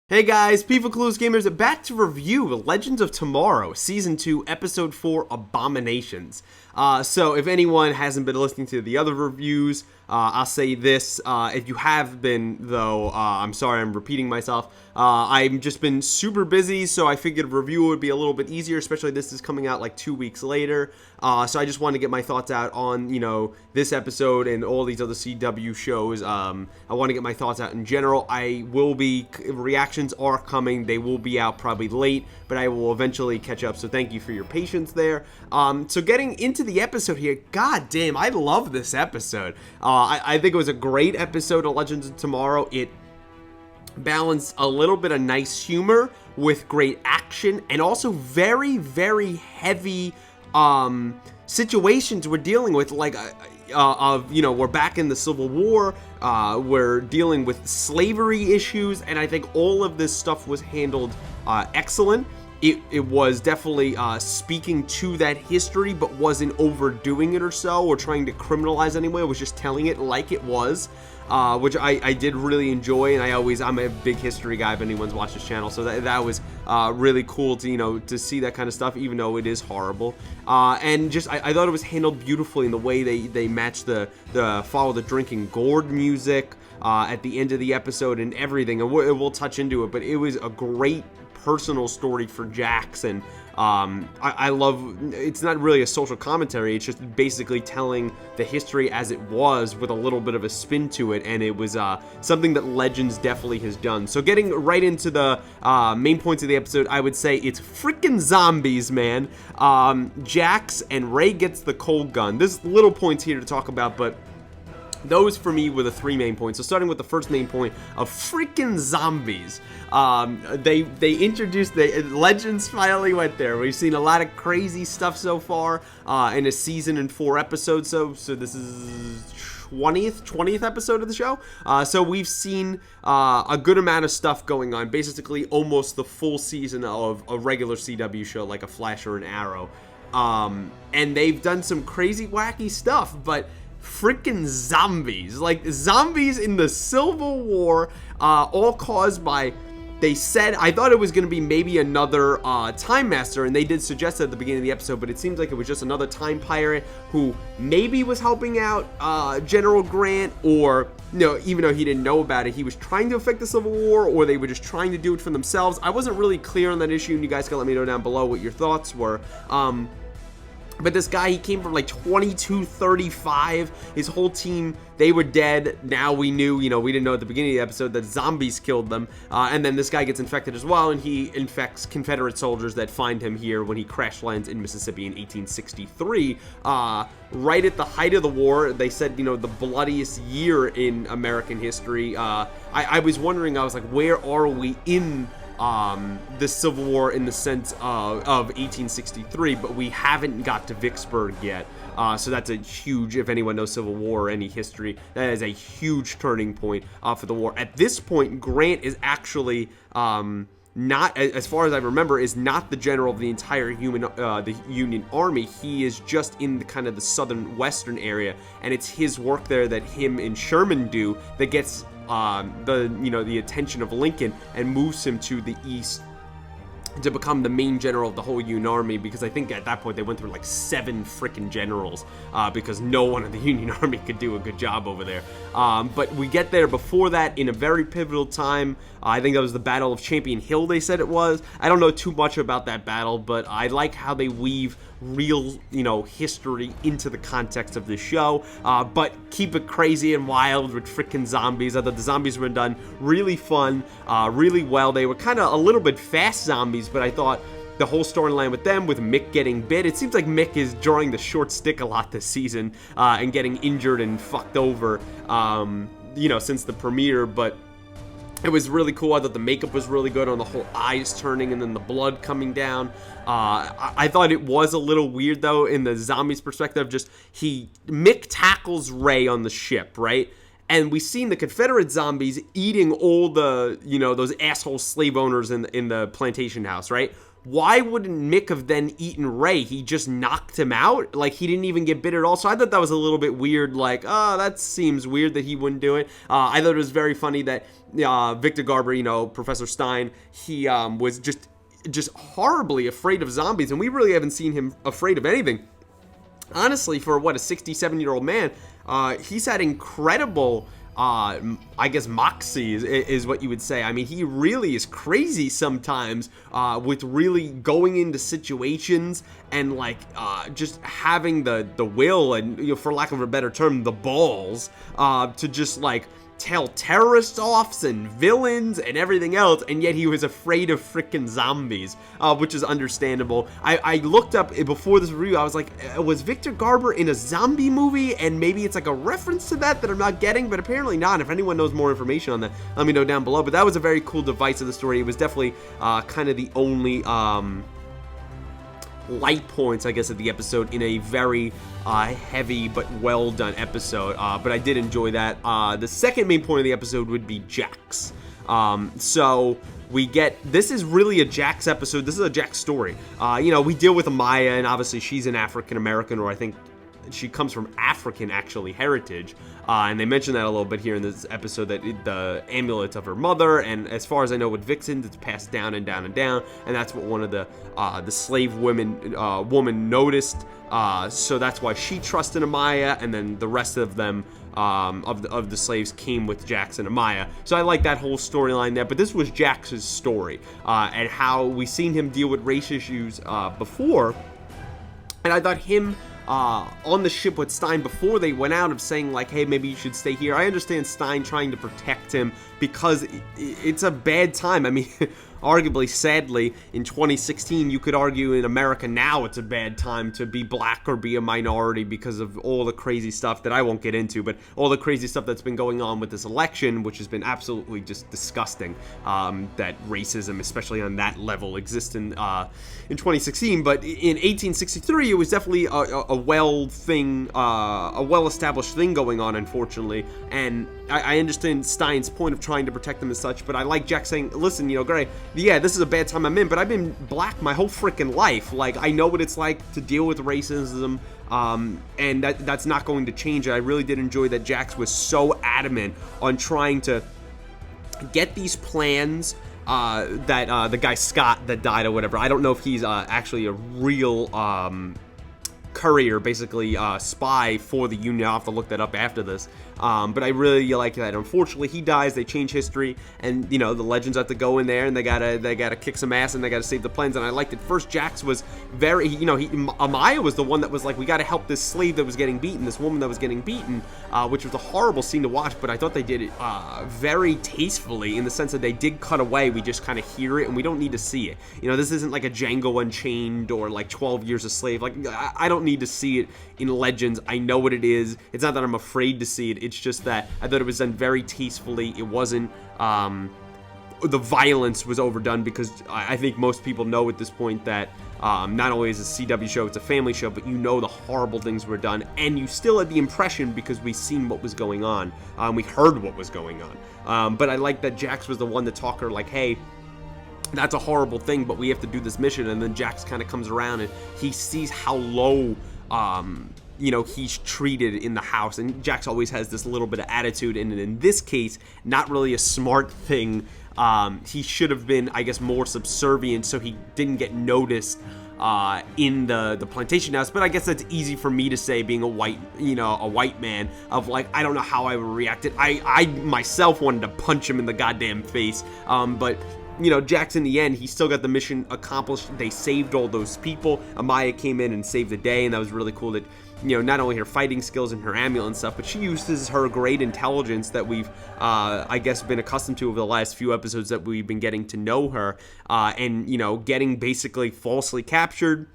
Hey guys, People Clues Gamers back to review Legends of Tomorrow, Season 2, Episode 4, Abominations. So if anyone hasn't been listening to the other reviews, I'll say this. If you have been, though, I'm sorry I'm repeating myself. I've just been super busy, so I figured review would be a little bit easier, especially this is coming out like 2 weeks later. So I just wanted to get my thoughts out on, this episode and all these other CW shows. I want to get my thoughts out in general. Reactions are coming. They will be out probably late, but I will eventually catch up. So thank you for your patience there. So getting into the episode here, god damn, I love this episode. I think it was a great episode of Legends of Tomorrow. It balanced a little bit of nice humor with great action and also very, very heavy situations we're dealing with, we're back in the Civil War, we're dealing with slavery issues, and I think all of this stuff was handled excellent. It was definitely speaking to that history, but wasn't overdoing it or trying to criminalize anyway. It was just telling it like it was, which I did really enjoy, and I'm a big history guy if anyone's watched this channel, so that was really cool to see that kind of stuff, even though it is horrible. And just I thought it was handled beautifully in the way they matched the Follow the Drinking Gourd music at the end of the episode and everything, and we'll touch into it, but it was a great personal story for Jax, and I love, it's not really a social commentary, it's just basically telling the history as it was with a little bit of a spin to it, and it was something that Legends definitely has done. So getting right into the main points of the episode, I would say it's freaking zombies, man. Jax and Ray gets the cold gun. There's little points here to talk about, but those for me were the three main points. So starting with the first main point of freaking zombies. They introduced the Legends finally went there. We've seen a lot of crazy stuff so far in a season and 4 episodes. So this is 20th episode of the show. So we've seen a good amount of stuff going on. Basically almost the full season of a regular CW show like a Flash or an Arrow. And they've done some crazy wacky stuff, but freaking zombies, like zombies in the Civil War, all caused by, they said, I thought it was going to be maybe another Time Master, and they did suggest that at the beginning of the episode, but it seems like it was just another Time Pirate who maybe was helping out General Grant, or even though he didn't know about it, he was trying to affect the Civil War, or they were just trying to do it for themselves. I wasn't really clear on that issue, and you guys can let me know down below what your thoughts were. But this guy, he came from like 2235. His whole team, they were dead. Now we knew, we didn't know at the beginning of the episode that zombies killed them. And then this guy gets infected as well, and he infects Confederate soldiers that find him here when he crash lands in Mississippi in 1863. Right at the height of the war, they said, the bloodiest year in American history. I was wondering, I was like, where are we in the Civil War in the sense of 1863, but we haven't got to Vicksburg yet. So that's a huge, if anyone knows Civil War or any history, that is a huge turning point for the war. At this point, Grant is actually not, as far as I remember, is not the general of the entire the Union Army. He is just in the kind of the southern western area, and it's his work there that him and Sherman do that gets the attention of Lincoln and moves him to the east to become the main general of the whole Union Army, because I think at that point they went through like 7 freaking generals because no one in the Union Army could do a good job over there. But we get there before that in a very pivotal time. I think that was the Battle of Champion Hill, they said it was. I don't know too much about that battle, but I like how they weave real, history into the context of the show, but keep it crazy and wild with freaking zombies. I thought the zombies were done really fun, really well. They were kind of a little bit fast zombies, but I thought the whole storyline with them, with Mick getting bit, it seems like Mick is drawing the short stick a lot this season, and getting injured and fucked over, since the premiere, but it was really cool. I thought the makeup was really good on the whole eyes turning and then the blood coming down. I thought it was a little weird, though, in the zombies' perspective. Mick tackles Ray on the ship, right? And we've seen the Confederate zombies eating all the, those asshole slave owners in the plantation house, right? why wouldn't Mick have then eaten Ray? He just knocked him out. Like, he didn't even get bit at all. So I thought that was a little bit weird. Like, oh, that seems weird that he wouldn't do it. I thought it was very funny that Victor Garber, Professor Stein, he was just horribly afraid of zombies. And we really haven't seen him afraid of anything. Honestly, for a 67-year-old man, he's had incredible, I guess, moxie is what you would say. I mean, he really is crazy sometimes with really going into situations and like just having the will and, for lack of a better term, the balls to just like tell terrorist offs and villains and everything else, and yet he was afraid of freaking zombies, which is understandable. I looked up before this review, I was like, was Victor Garber in a zombie movie? And maybe it's like a reference to that I'm not getting, but apparently not. If anyone knows more information on that, let me know down below. But that was a very cool device of the story. It was definitely kind of the only light points, I guess, of the episode in a very heavy but well done episode, but I did enjoy that. The second main point of the episode would be Jax. So we get, this is really a Jax episode. This is a Jax story. We deal with Amaya, and obviously she's an African American, or I think she comes from African, actually, heritage. And they mention that a little bit here in this episode, that the amulet of her mother, and as far as I know with Vixen, it's passed down and down and down, and that's what one of the slave woman noticed. So that's why she trusted Amaya, and then the rest of them, of the slaves, came with Jax and Amaya. So I like that whole storyline there. But this was Jax's story, and how we seen him deal with race issues before, and I thought him on the ship with Stein before they went out, of saying like, hey, maybe you should stay here. I understand Stein trying to protect him because it's a bad time. I mean, arguably, sadly, in 2016, you could argue in America now it's a bad time to be black or be a minority because of all the crazy stuff that I won't get into, but all the crazy stuff that's been going on with this election, which has been absolutely just disgusting, that racism, especially on that level, exists in 2016. But in 1863, it was definitely a well-established thing going on, unfortunately, and I understand Stein's point of trying to protect them as such, but I like Jack saying, listen, Gray, yeah, this is a bad time I'm in, but I've been black my whole freaking life. Like, I know what it's like to deal with racism, and that's not going to change. And I really did enjoy that Jax was so adamant on trying to get these plans that the guy Scott that died or whatever, I don't know if he's actually a real courier, basically spy for the Union. I'll have to look that up after this. But I really like that. Unfortunately, he dies. They change history, and the legends have to go in there, and they gotta kick some ass, and they gotta save the planes. And I liked it. First, Jax was very, Amaya was the one that was like, we gotta help this slave that was getting beaten, this woman that was getting beaten, which was a horrible scene to watch. But I thought they did it very tastefully, in the sense that they did cut away. We just kind of hear it, and we don't need to see it. This isn't like a Django Unchained or like 12 Years a Slave. Like, I don't need to see it in Legends. I know what it is. It's not that I'm afraid to see it. It's just that I thought it was done very tastefully. It wasn't, the violence was overdone, because I think most people know at this point that not only is it a CW show, it's a family show, but the horrible things were done, and you still had the impression, because we seen what was going on, we heard what was going on. But I like that Jax was the one to talk her like, hey, that's a horrible thing, but we have to do this mission. And then Jax kind of comes around, and he sees how low he's treated in the house, and Jax always has this little bit of attitude, and in this case, not really a smart thing. He should have been, I guess, more subservient, so he didn't get noticed in the plantation house. But I guess that's easy for me to say, being a white man, of like, I don't know how I would react it. I myself wanted to punch him in the goddamn face, but Jax, in the end, he still got the mission accomplished. They saved all those people. Amaya came in and saved the day, and that was really cool that, not only her fighting skills and her amulet and stuff, but she uses her great intelligence that we've, I guess, been accustomed to over the last few episodes that we've been getting to know her, and, getting basically falsely captured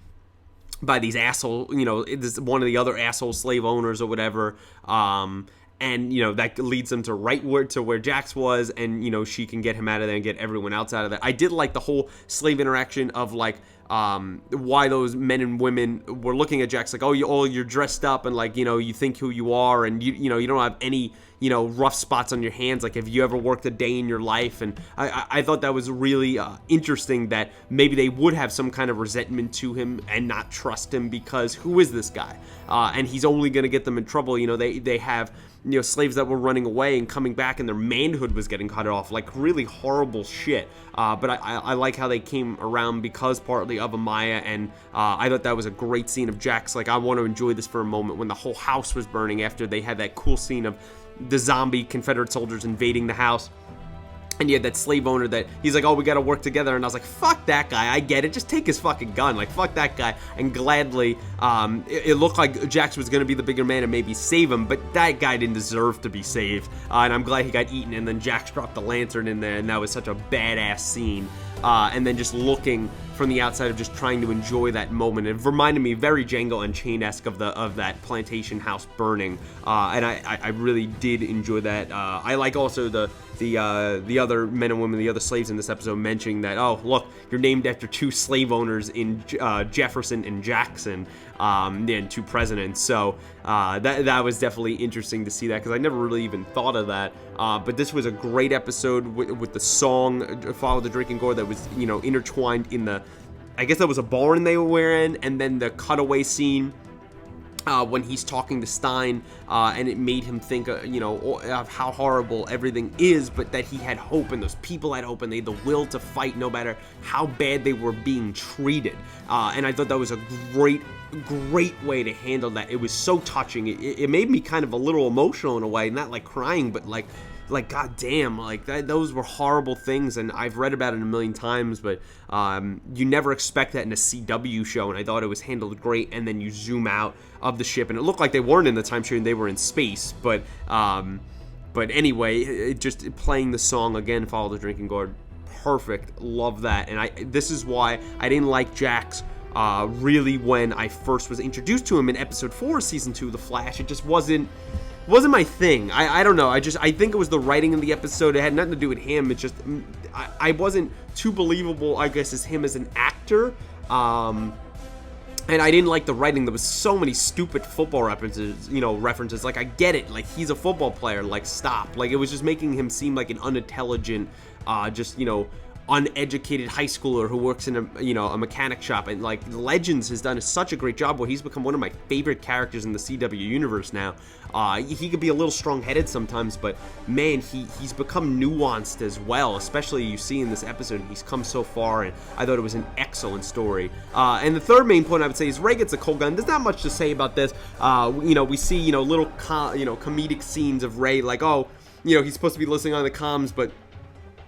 by these asshole, this one of the other asshole slave owners or whatever, and, that leads them to where Jax was, and, she can get him out of there and get everyone else out of there. I did like the whole slave interaction of, like, why those men and women were looking at Jax like, you're dressed up and like, you think who you are, and you don't have any rough spots on your hands. Like, have you ever worked a day in your life? And I thought that was really interesting, that maybe they would have some kind of resentment to him and not trust him, because who is this guy? And he's only going to get them in trouble. They have slaves that were running away and coming back, and their manhood was getting cut off. Like, really horrible shit. But I like how they came around because partly of Amaya, and I thought that was a great scene of Jax. Like, I want to enjoy this for a moment when the whole house was burning after they had that cool scene of the zombie Confederate soldiers invading the house. And you had that slave owner that he's like, we got to work together. And I was like, fuck that guy. I get it. Just take his fucking gun. Like, fuck that guy. And gladly, it looked like Jax was going to be the bigger man and maybe save him. But that guy didn't deserve to be saved. And I'm glad he got eaten. And then Jax dropped the lantern in there. And that was such a badass scene. And then just looking from the outside of just trying to enjoy that moment. It reminded me very Django Unchained-esque of that plantation house burning. And I really did enjoy that. I like also the other men and women, the other slaves in this episode, mentioning that, look, you're named after two slave owners in Jefferson and Jackson, and two presidents. So that was definitely interesting to see that, because I never really even thought of that. But this was a great episode with the song Follow the Drinking Gore that was intertwined in I guess that was a barn they were in, and then the cutaway scene when he's talking to Stein, and it made him think, of how horrible everything is, but that he had hope, and those people had hope, and they had the will to fight no matter how bad they were being treated. And I thought that was a great way to handle that. It was so touching. It made me kind of a little emotional in a way, not like crying, but like goddamn, like those were horrible things, and I've read about it a million times, but you never expect that in a CW show, and I thought it was handled great. And then you zoom out of the ship, and it looked like they weren't in the time machine, they were in space, but anyway, just playing the song again, Follow the Drinking Gore, perfect, love that. And this is why I didn't like Jax really when I first was introduced to him in episode 4 of season 2 of The Flash. It just wasn't my thing. I don't know. I think it was the writing in the episode. It had nothing to do with him. It's just I wasn't too believable, I guess, as him as an actor. And I didn't like the writing. There was so many stupid football references. Like, I get it. Like, he's a football player. Like, stop. Like, it was just making him seem like an unintelligent, uneducated high schooler who works in a mechanic shop. And like, Legends has done such a great job where he's become one of my favorite characters in the CW universe now. He could be a little strong-headed sometimes, but man, he's become nuanced as well, especially you see in this episode. He's come so far, and I thought it was an excellent story. And the third main point I would say is Ray gets a cold gun. There's not much to say about this. We see little comedic scenes of Ray, like, he's supposed to be listening on the comms, but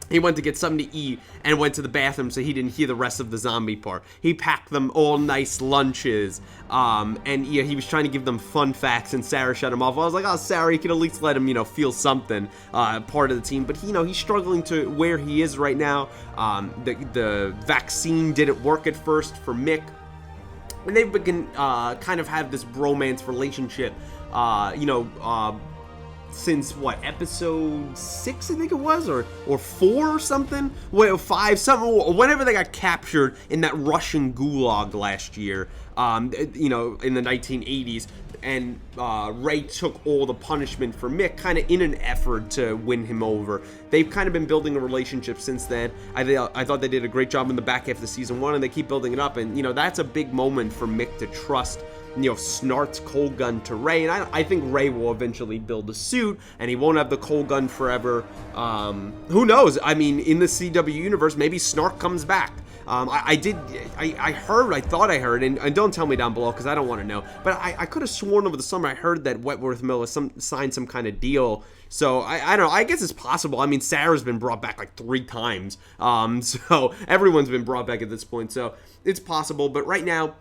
he went to get something to eat and went to the bathroom, so he didn't hear the rest of the zombie part. He packed them all nice lunches, and he was trying to give them fun facts, and Sarah shut him off. I was like, Sarah, you could at least let him, feel something, part of the team. But he's struggling to where he is right now. The vaccine didn't work at first for Mick, and they've begun kind of have this bromance relationship, since episode 6 I think it was, or 4 or something, 5, something, or whenever they got captured in that Russian gulag last year, in the 1980s, and Ray took all the punishment for Mick, kind of in an effort to win him over. They've kind of been building a relationship since then. I thought they did a great job in the back half of the season 1, and they keep building it up, and that's a big moment for Mick to trust Snart's cold gun to Ray, and I think Ray will eventually build a suit, and he won't have the cold gun forever. Who knows? I mean, in the CW universe, maybe Snart comes back. I thought I heard, and don't tell me down below because I don't want to know, but I could have sworn over the summer I heard that Wentworth Miller signed some kind of deal. So I don't know. I guess it's possible. I mean, Sarah's been brought back like 3 times, so everyone's been brought back at this point, so it's possible. But right now,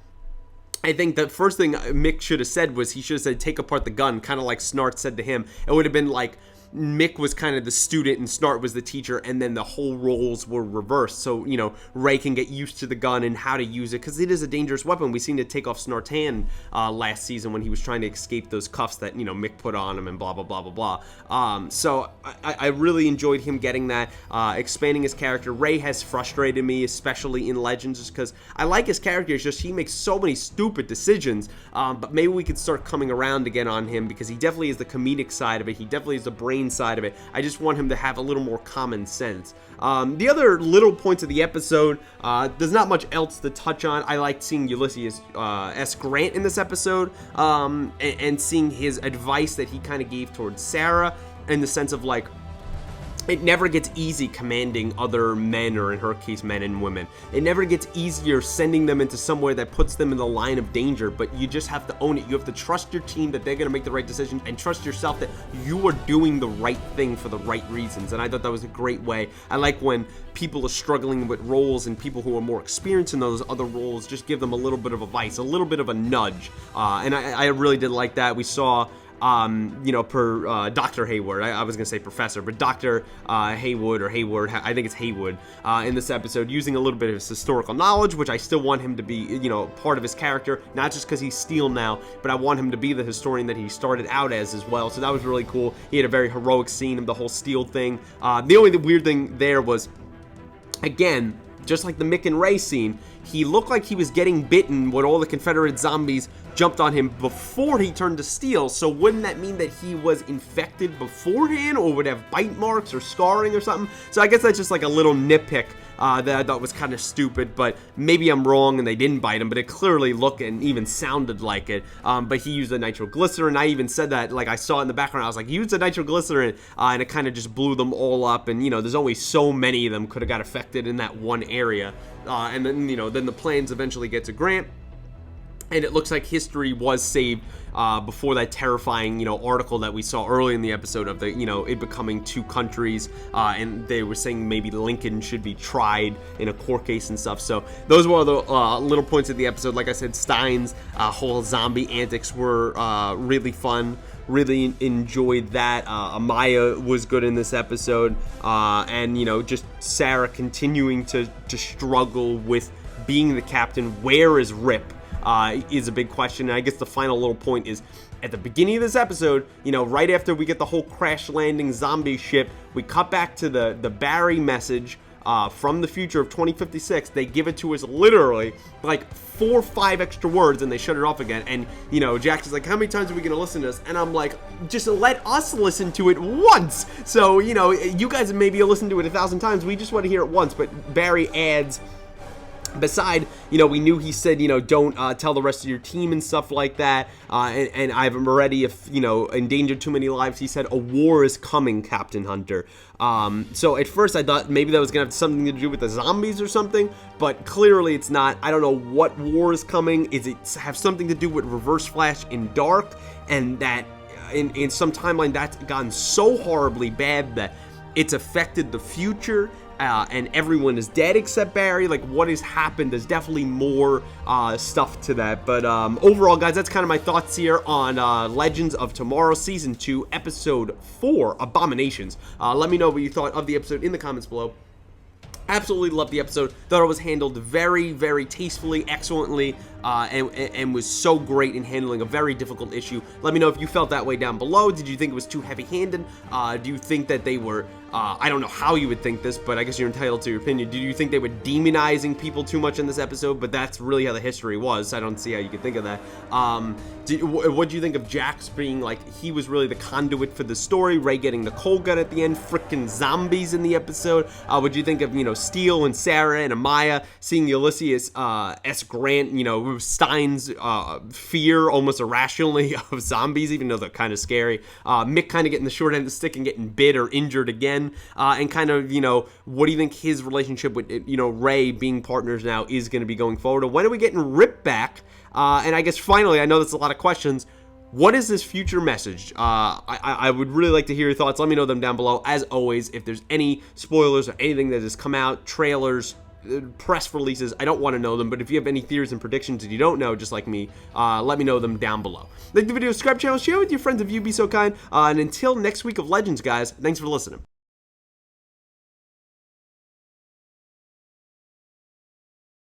I think the first thing Mick should have said was he should have said, take apart the gun, kind of like Snart said to him. It would have been like, Mick was kind of the student and Snart was the teacher, and then the whole roles were reversed. So, Ray can get used to the gun and how to use it, because it is a dangerous weapon. We seen it take off Snart's hand last season when he was trying to escape those cuffs that, Mick put on him and blah, blah, blah, blah, blah. So I really enjoyed him getting that, expanding his character. Ray has frustrated me, especially in Legends, just because I like his character. It's just he makes so many stupid decisions, but maybe we could start coming around again on him, because he definitely is the comedic side of it. He definitely is the brain side of it. I just want him to have a little more common sense. The other little points of the episode, there's not much else to touch on. I liked seeing Ulysses S. Grant in this episode, and seeing his advice that he kind of gave towards Sarah, in the sense of like, it never gets easy commanding other men, or in her case, men and women. It never gets easier sending them into somewhere that puts them in the line of danger, but you just have to own it. You have to trust your team that they're going to make the right decision, and trust yourself that you are doing the right thing for the right reasons. And I thought that was a great way. I like when people are struggling with roles, and people who are more experienced in those other roles just give them a little bit of advice, a little bit of a nudge. And I really did like that. We saw Dr. Hayward, I was going to say professor, but Dr. Hayward, I think it's Haywood, in this episode, using a little bit of his historical knowledge, which I still want him to be, part of his character, not just because he's Steel now, but I want him to be the historian that he started out as well. So that was really cool. He had a very heroic scene of the whole Steel thing. The only weird thing there was, again, just like the Mick and Ray scene, he looked like he was getting bitten when all the Confederate zombies jumped on him before he turned to Steel. So wouldn't that mean that he was infected beforehand, or would have bite marks or scarring or something? So I guess that's just like a little nitpick that I thought was kind of stupid, but maybe I'm wrong and they didn't bite him, but it clearly looked and even sounded like it. But he used the nitroglycerin. I even said that, like I saw it in the background, I was like, he used the nitroglycerin, and it kind of just blew them all up. And there's only so many of them could have got affected in that one area. And then then the planes eventually get to Grant, and it looks like history was saved before that terrifying, article that we saw early in the episode of the, it becoming two countries, and they were saying maybe Lincoln should be tried in a court case and stuff. So those were the little points of the episode. Like I said, Stein's whole zombie antics were really fun. Really enjoyed that. Amaya was good in this episode, and just Sarah continuing to struggle with being the captain. Where is Rip? Is a big question. And I guess the final little point is, at the beginning of this episode, right after we get the whole crash landing zombie ship, we cut back to the Barry message from the future of 2056. They give it to us literally like 4 or 5 extra words, and they shut it off again. And Jax is like, how many times are we gonna listen to this? And I'm like, just let us listen to it once. So you guys maybe listened to it 1,000 times. We just want to hear it once. But Barry adds, beside, we knew he said, don't tell the rest of your team and stuff like that. And I've already, endangered too many lives. He said, a war is coming, Captain Hunter. So at first I thought maybe that was going to have something to do with the zombies or something, but clearly it's not. I don't know what war is coming. Is it have something to do with Reverse Flash in Dark? And that in some timeline that's gone so horribly bad that it's affected the future. And everyone is dead except Barry. Like, what has happened? There's definitely more stuff to that. But overall, guys, that's kind of my thoughts here on Legends of Tomorrow Season 2, Episode 4, Abominations. Let me know what you thought of the episode in the comments below. Absolutely loved the episode. Thought it was handled very, very tastefully, excellently, and was so great in handling a very difficult issue. Let me know if you felt that way down below. Did you think it was too heavy-handed? Do you think that they were, I don't know how you would think this, but I guess you're entitled to your opinion. Do you think they were demonizing people too much in this episode? But that's really how the history was. I don't see how you could think of that. What do you think of Jax being like, he was really the conduit for the story, Ray getting the cold gun at the end, freaking zombies in the episode? What do you think of, Steel and Sarah and Amaya, seeing Ulysses S. Grant, Stein's fear almost irrationally of zombies, even though they're kind of scary. Mick kind of getting the short end of the stick and getting bit or injured again. And kind of, what do you think his relationship with, Ray being partners now is going to be going forward? Or when are we getting Rip back? And I guess finally, I know that's a lot of questions. What is this future message? I would really like to hear your thoughts. Let me know them down below. As always, if there's any spoilers or anything that has come out, trailers, press releases. I don't want to know them, but if you have any theories and predictions that you don't know, just like me, let me know them down below. Like the video, subscribe channel, share with your friends if you'd be so kind, and until next week of Legends, guys, thanks for listening.